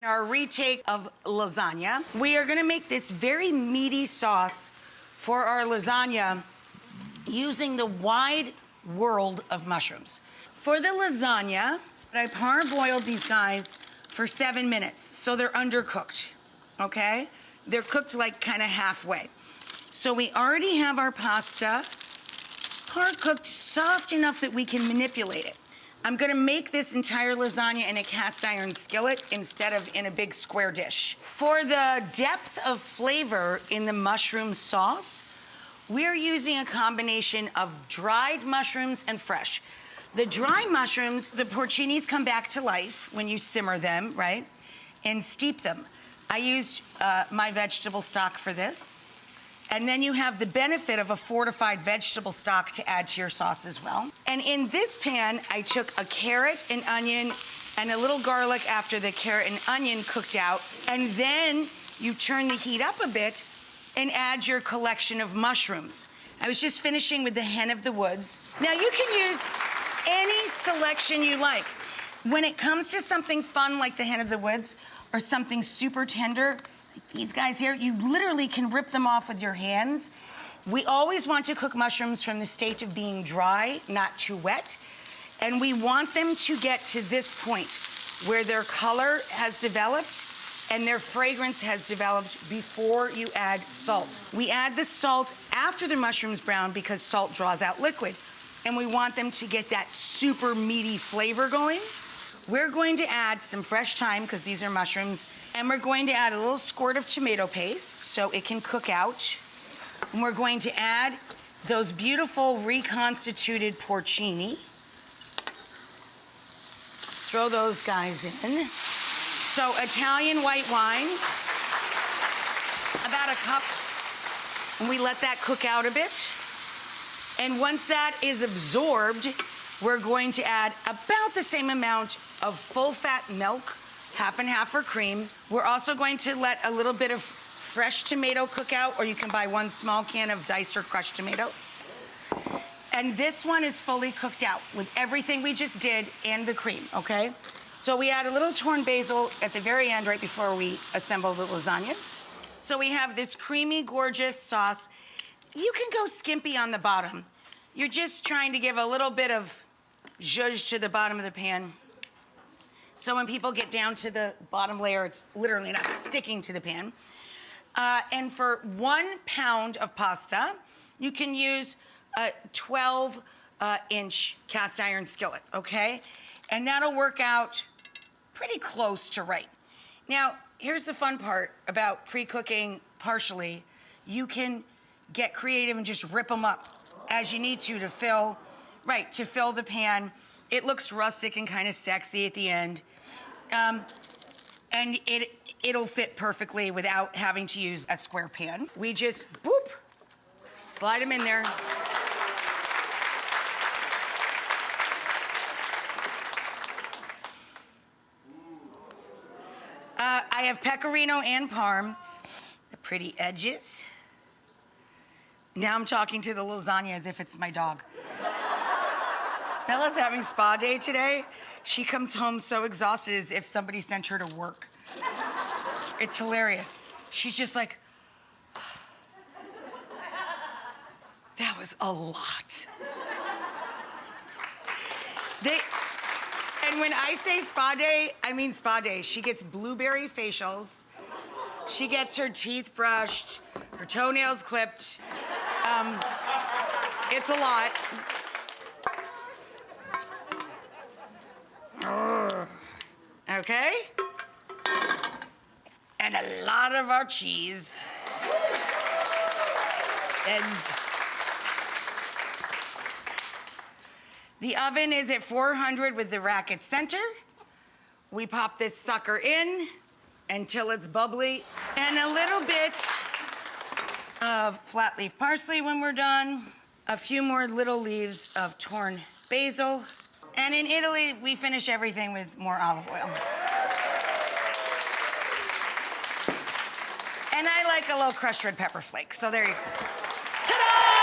Our retake of lasagna. We are gonna make this very meaty sauce for our lasagna using the wide world of mushrooms. For the lasagna, I parboiled these guys for 7 minutes, so they're undercooked, okay? They're cooked like kind of halfway. So we already have our pasta hard cooked, soft enough that we can manipulate it. I'm gonna make this entire lasagna in a cast iron skillet instead of in a big square dish. For the depth of flavor in the mushroom sauce, we're using a combination of dried mushrooms and fresh. The dry mushrooms, the porcinis come back to life when you simmer them, right? And steep them. I used my vegetable stock for this. And then you have the benefit of a fortified vegetable stock to add to your sauce as well. And in this pan, I took a carrot, an onion, and a little garlic after the carrot and onion cooked out. And then you turn the heat up a bit and add your collection of mushrooms. I was just finishing with the hen of the woods. Now you can use any selection you like. When it comes to something fun like the hen of the woods or something super tender, these guys here, you literally can rip them off with your hands. We always want to cook mushrooms from the state of being dry, not too wet. And we want them to get to this point where their color has developed and their fragrance has developed before you add salt. We add the salt after the mushrooms brown because salt draws out liquid. And we want them to get that super meaty flavor going. We're going to add some fresh thyme, because these are mushrooms, and we're going to add a little squirt of tomato paste so it can cook out. And we're going to add those beautiful reconstituted porcini. Throw those guys in. So Italian white wine, about a cup, and we let that cook out a bit. And once that is absorbed, we're going to add about the same amount of full-fat milk, half and half for cream. We're also going to let a little bit of fresh tomato cook out, or you can buy one small can of diced or crushed tomato. And this one is fully cooked out with everything we just did and the cream, okay? So we add a little torn basil at the very end, right before we assemble the lasagna. So we have this creamy, gorgeous sauce. You can go skimpy on the bottom. You're just trying to give a little bit of zhuzh to the bottom of the pan. So when people get down to the bottom layer, it's literally not sticking to the pan. And for 1 pound of pasta, you can use a 12-inch cast iron skillet, okay? And that'll work out pretty close to right. Now, here's the fun part about pre-cooking partially. You can get creative and just rip them up as you need to fill the pan. It looks rustic and kind of sexy at the end. And it'll fit perfectly without having to use a square pan. We just, boop, slide them in there. I have pecorino and parm, the pretty edges. Now I'm talking to the lasagna as if it's my dog. Bella's having spa day today. She comes home so exhausted as if somebody sent her to work. It's hilarious. She's just like, that was a lot. And when I say spa day, I mean spa day. She gets blueberry facials. She gets her teeth brushed, her toenails clipped. It's a lot. Okay? And a lot of our cheese. The oven is at 400 with the rack at center. We pop this sucker in until it's bubbly, and a little bit of flat leaf parsley when we're done, a few more little leaves of torn basil, and in Italy, we finish everything with more olive oil. And I like a little crushed red pepper flake, so there you go. Ta-da!